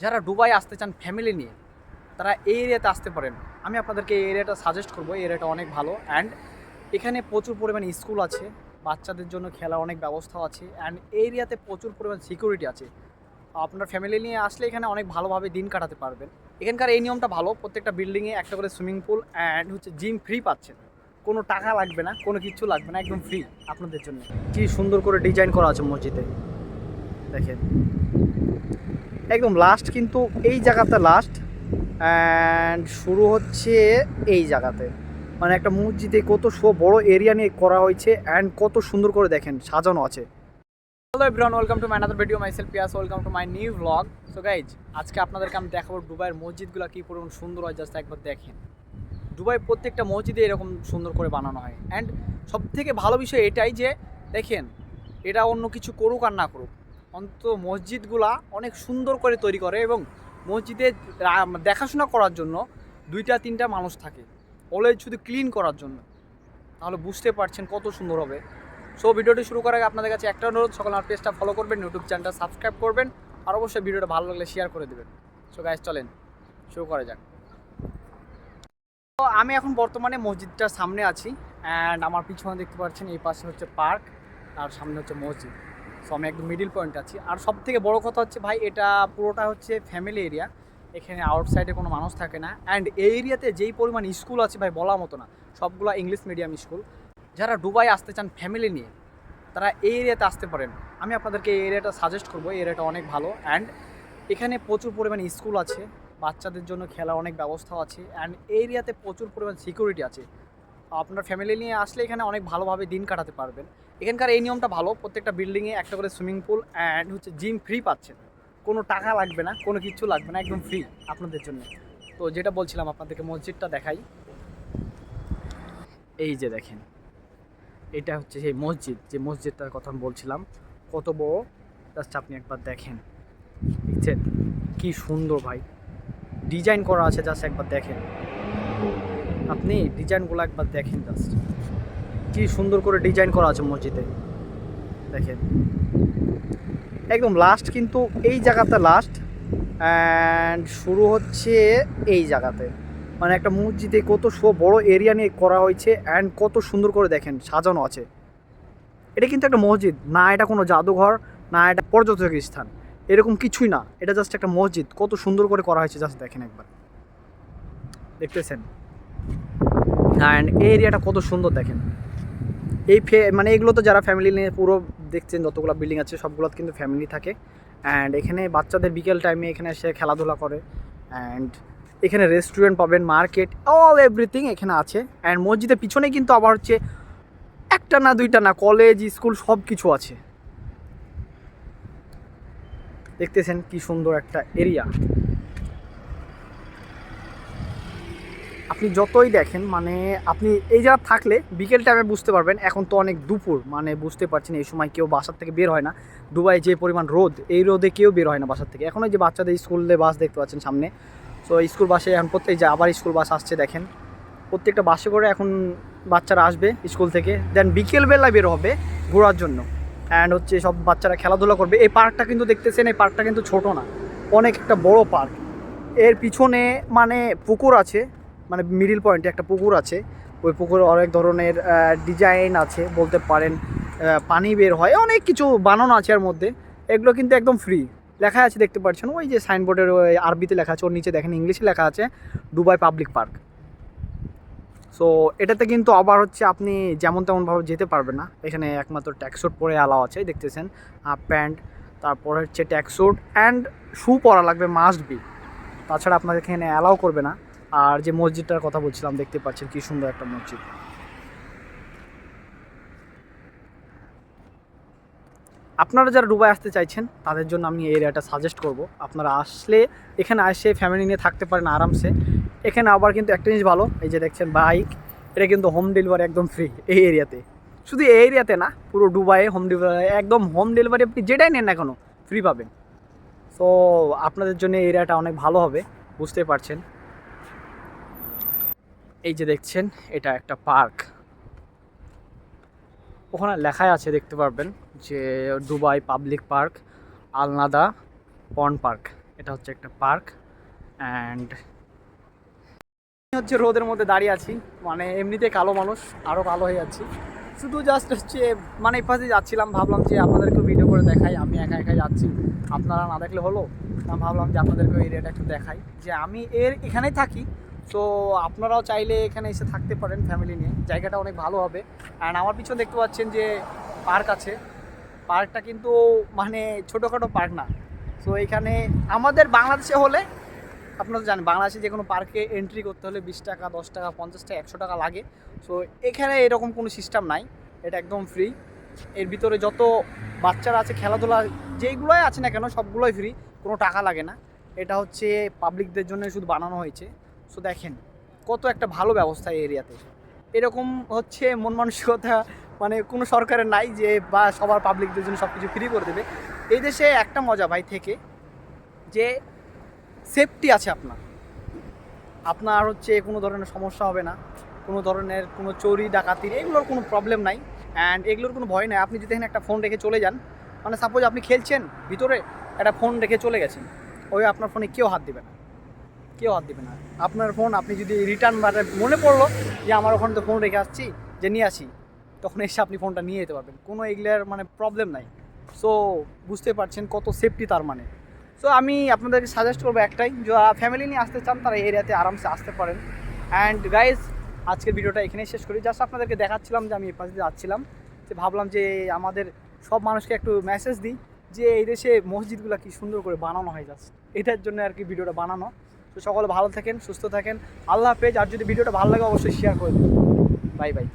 যারা দুবাই আসতে চান ফ্যামিলি নিয়ে তারা এই এরিয়াতে আসতে পারেন। আমি আপনাদেরকে এই এরিয়াটা সাজেস্ট করবো। এই এরিয়াটা অনেক ভালো অ্যান্ড এখানে প্রচুর পরিমাণে স্কুল আছে, বাচ্চাদের জন্য খেলার অনেক ব্যবস্থাও আছে অ্যান্ড এই এরিয়াতে প্রচুর পরিমাণ সিকিউরিটি আছে। আপনার ফ্যামিলি নিয়ে আসলে এখানে অনেক ভালোভাবে দিন কাটাতে পারবেন। এখানকার এই নিয়মটা ভালো, প্রত্যেকটা বিল্ডিংয়ে একটা করে সুইমিং পুল অ্যান্ড হচ্ছে জিম ফ্রি পাচ্ছেন। কোনো টাকা লাগবে না, কোনো কিছু লাগবে না, একদম ফ্রি আপনাদের জন্য। কি সুন্দর করে ডিজাইন করা আছে মসজিদে, দেখেন। একদম লাস্ট কিন্তু এই জায়গাতে লাস্ট অ্যান্ড শুরু হচ্ছে এই জায়গাতে। মানে একটা মসজিদে কত বড় এরিয়া নিয়ে করা হয়েছে অ্যান্ড কত সুন্দর করে দেখেন সাজানো আছে। Hello everyone, welcome to my another video, myself Piyas, welcome to my new blog. So guys, আজকে আপনাদেরকে আমি দেখাবো দুবাইয়ের মসজিদগুলো কী পরিমাণ সুন্দর হয়, জাস্ট একবার দেখেন। দুবাই প্রত্যেকটা মসজিদে এরকম সুন্দর করে বানানো হয় অ্যান্ড সবথেকে ভালো বিষয় এটাই যে দেখেন, এটা অন্য কিছু করুক আর না করুক, অন্তত মসজিদগুলা অনেক সুন্দর করে তৈরি করে এবং মসজিদে দেখাশোনা করার জন্য দুইটা তিনটা মানুষ থাকে অলওয়েজ, শুধু ক্লিন করার জন্য। তাহলে বুঝতে পারছেন কত সুন্দর হবে। সো ভিডিওটি শুরু করার আগে আপনাদের কাছে একটা অনুরোধ, সকল আমার পেজটা ফলো করবেন, ইউটিউব চ্যানেলটা সাবস্ক্রাইব করবেন আর অবশ্যই ভিডিওটা ভালো লাগলে শেয়ার করে দেবেন। সো গাইজ, চলেন শুরু করা যাক। তো আমি এখন বর্তমানে মসজিদটার সামনে আছি অ্যান্ড আমার পিছনে দেখতে পাচ্ছেন এই পাশে হচ্ছে পার্ক আর সামনে হচ্ছে মসজিদ। সো আমি একদম মিডিল পয়েন্টে আছি। আর সব থেকে বড়ো কথা হচ্ছে ভাই, এটা পুরোটা হচ্ছে ফ্যামিলি এরিয়া, এখানে আউটসাইডে কোনো মানুষ থাকে না অ্যান্ড এই এরিয়াতে যেই পরিমাণ স্কুল আছে ভাই বলার মতো না, সবগুলো ইংলিশ মিডিয়াম স্কুল। যারা দুবাই আসতে চান ফ্যামিলি নিয়ে তারা এই এরিয়াতে আসতে পারেন। আমি আপনাদেরকে এই এরিয়াটা সাজেস্ট করবো। এই এরিয়াটা অনেক ভালো অ্যান্ড এখানে প্রচুর পরিমাণে স্কুল আছে, বাচ্চাদের জন্য খেলার অনেক ব্যবস্থাও আছে অ্যান্ড এই এরিয়াতে প্রচুর পরিমাণ সিকিউরিটি আছে। আপনার ফ্যামিলি নিয়ে আসলে এখানে অনেক ভালোভাবে দিন কাটাতে পারবেন। এখানকার এই নিয়মটা ভালো, প্রত্যেকটা বিল্ডিংয়ে একটা করে সুইমিং পুল অ্যান্ড হচ্ছে জিম ফ্রি পাচ্ছেন। কোনো টাকা লাগবে না, কোনো কিছু লাগবে না, একদম ফ্রি আপনাদের জন্য। তো যেটা বলছিলাম আপনাদেরকে, মসজিদটা দেখাই। এই যে দেখেন, এটা হচ্ছে সেই মসজিদ, যে মসজিদটার কথা আমি বলছিলাম, কত বড়, জাস্ট আপনি একবার দেখেন। দেখছেন কি সুন্দর ভাই ডিজাইন করা আছে, জাস্ট একবার দেখেন। আপনি ডিজাইনগুলো একবার দেখেন, জাস্ট কি সুন্দর করে ডিজাইন করা আছে মসজিদে, দেখেন। একদম লাস্ট কিন্তু এই জায়গাতে লাস্ট অ্যান্ড শুরু হচ্ছে এই জায়গাতে। মানে একটা মসজিদে কত বড় এরিয়া নিয়ে করা হয়েছে অ্যান্ড কত সুন্দর করে দেখেন সাজানো আছে। এটা কিন্তু একটা মসজিদ না, এটা কোনো জাদুঘর না, এটা পর্যটক স্থান, এরকম কিছুই না। এটা জাস্ট একটা মসজিদ, কত সুন্দর করে করা হয়েছে, জাস্ট দেখেন একবার, দেখতেছেন। অ্যান্ড এই এরিয়াটা কত সুন্দর দেখেন। এই মানে এগুলো তো যারা ফ্যামিলি নিয়ে পুরো দেখছেন, যতগুলো বিল্ডিং আছে সবগুলো কিন্তু ফ্যামিলি থাকে অ্যান্ড এখানে বাচ্চাদের বিকেল টাইমে এখানে এসে খেলাধুলা করে অ্যান্ড এখানে রেস্টুরেন্ট পাবেন, মার্কেট, অল এভরিথিং এখানে আছে। অ্যান্ড মসজিদের পিছনে কিন্তু আবার হচ্ছে একটা না দুইটা না, কলেজ স্কুল সব কিছু আছে। দেখতেছেন কি সুন্দর একটা এরিয়া। আপনি যতই দেখেন, মানে আপনি এই জায়গা থাকলে বিকেল টাইমে বুঝতে পারবেন। এখন তো অনেক দুপুর, মানে বুঝতে পারছেন এই সময় কেউ বাসার থেকে বের হয় না। দুবাই যে পরিমাণ রোদ, এই রোদে কেউ বের হয় না বাসার থেকে। এখন ওই যে বাচ্চাদের স্কুলে বাস দেখতে পাচ্ছেন সামনে, সো স্কুল বাসে এখন প্রত্যেক যে আবার স্কুল বাস আসছে দেখেন, প্রত্যেকটা বাসে করে এখন বাচ্চারা আসবে স্কুল থেকে, দেন বিকেলবেলা বের হবে ঘোরার জন্য অ্যান্ড হচ্ছে সব বাচ্চারা খেলাধুলা করবে। এই পার্কটা কিন্তু দেখতেছেন, এই পার্কটা কিন্তু ছোটো না, অনেক একটা বড় পার্ক। এর পিছনে মানে পুকুর আছে, মানে মিডিল পয়েন্টে একটা পুকুর আছে। ওই পুকুরে অনেক ধরনের ডিজাইন আছে বলতে পারেন, পানি বের হয়, অনেক কিছু বানানো আছে এর মধ্যে। এগুলো কিন্তু একদম ফ্রি, লেখা আছে দেখতে পাচ্ছেন, ওই যে সাইনবোর্ডের ওই আরবিতে লেখা আছে, ওর নিচে দেখেন ইংলিশে লেখা আছে দুবাই পাবলিক পার্ক। সো এটাতে কিন্তু আবার হচ্ছে আপনি যেমন তেমনভাবে যেতে পারবেন না, এখানে একমাত্র ট্যাক্সুট পরে অ্যালাও আছে, দেখতেছেন হাফ প্যান্ট, তারপর হচ্ছে ট্যাক্সুট অ্যান্ড শু পরা লাগবে, মাস্ট বি, তাছাড়া আপনাকে এখানে অ্যালাও করবে না। আর যে মসজিদটার কথা বলছিলাম, দেখতে পাচ্ছেন কি সুন্দর একটা মসজিদ। আপনারা যারা দুবাই আসতে চাইছেন তাদের জন্য আমি এই এরিয়াটা সাজেস্ট করব। আপনারা আসলে এখানে এসে ফ্যামিলি নিয়ে থাকতে পারেন আরামসে। এখানে আবার কিন্তু একটা জিনিস ভালো, এই যে দেখছেন বাইক, এটা কিন্তু হোম ডেলিভারি একদম ফ্রি এই এরিয়াতে। শুধু এই এরিয়াতে না, পুরো দুবাইয়ে হোম ডেলিভারি, একদম হোম ডেলিভারি আপনি যেটাই নেন না কেন ফ্রি পাবেন। সো আপনাদের জন্য এই এরিয়াটা অনেক ভালো হবে, বুঝতে পারছেন। এই যে দেখছেন, এটা একটা পার্ক, ওখানে লেখাই আছে দেখতে পারবেন যে দুবাই পাবলিক পার্ক, আলনাদা পন্ড পার্ক। এটা হচ্ছে একটা পার্ক অ্যান্ড হচ্ছে রোদের মধ্যে দাঁড়িয়ে আছি, মানে এমনিতে কালো মানুষ, আরও কালো হয়ে যাচ্ছি। শুধু জাস্ট হচ্ছে মানে এই পাশে যাচ্ছিলাম, ভাবলাম যে আপনাদেরকেও ভিডিও করে দেখাই। আমি একা একাই যাচ্ছি, আপনারা না দেখলে হলো। আমি ভাবলাম যে আপনাদেরকেও এরিয়াটা একটু দেখাই, যে আমি এখানেই থাকি। সো আপনারাও চাইলে এখানে এসে থাকতে পারেন ফ্যামিলি নিয়ে, জায়গাটা অনেক ভালো হবে। অ্যান্ড আমার পিছনে দেখতে পাচ্ছেন যে পার্ক আছে, পার্কটা কিন্তু মানে ছোটোখাটো পার্ক না। সো এখানে আমাদের বাংলাদেশে হলে, আপনারা জানেন বাংলাদেশে যে কোনো পার্কে এন্ট্রি করতে হলে 20 টাকা, 10 টাকা, 50 টাকা, 100 টাকা লাগে। সো এখানে এরকম কোনো সিস্টেম নাই, এটা একদম ফ্রি। এর ভিতরে যত বাচ্চারা আছে খেলাধুলা যেইগুলোই আছে না কেন সবগুলোই ফ্রি, কোনো টাকা লাগে না। এটা হচ্ছে পাবলিকদের জন্য শুধু বানানো হয়েছে। সো দেখেন কত একটা ভালো ব্যবস্থা এই এরিয়াতে। এরকম হচ্ছে মন মানসিকতা মানে কোনো সরকারের নাই যে বা সবার পাবলিকদের জন্য সব কিছু ফ্রি করে দেবে। এই দেশে একটা মজা ভাই থেকে যে সেফটি আছে আপনার হচ্ছে কোনো ধরনের সমস্যা হবে না, কোনো ধরনের কোনো চুরি ডাকাতির এগুলোর কোনো প্রবলেম নাই। অ্যান্ড এগুলোর কোনো ভয় নাই। আপনি যদি এখানে একটা ফোন রেখে চলে যান, মানে সাপোজ আপনি খেলছেন ভিতরে, একটা ফোন রেখে চলে গেছেন, ওই আপনার ফোনে কেউ হাত দেবে না, কেউ হাত দেবে না। আপনার ফোন আপনি যদি রিটার্ন মানে মনে পড়লো যে আমার ওখানে তো ফোন রেখে আসছি, যে নিয়ে আসি, তখন এসে আপনি ফোনটা নিয়ে যেতে পারবেন, কোনো এগুলোর মানে প্রবলেম নাই। সো বুঝতে পারছেন কত সেফটি তার মানে। সো আমি আপনাদেরকে সাজেস্ট করবো একটাই, যারা ফ্যামিলি নিয়ে আসতে চান তারা এই এরিয়াতে আরামসে আসতে পারেন। অ্যান্ড গাইজ আজকের ভিডিওটা এখানেই শেষ করি। জাস্ট আপনাদেরকে দেখাচ্ছিলাম যে আমি এই পাশে দিয়ে যাচ্ছিলাম, যে ভাবলাম যে আমাদের সব মানুষকে একটু মেসেজ দিই যে এই দেশে মসজিদগুলো কি সুন্দর করে বানানো হয়, জাস্ট এটার জন্য আর কি ভিডিওটা বানানো। তো সকলে ভালো থাকেন, সুস্থ থাকেন, আল্লাহ হাফেজ। আর যদি ভিডিওটা ভালো লাগে অবশ্যই শেয়ার করে দিন। Bye bye.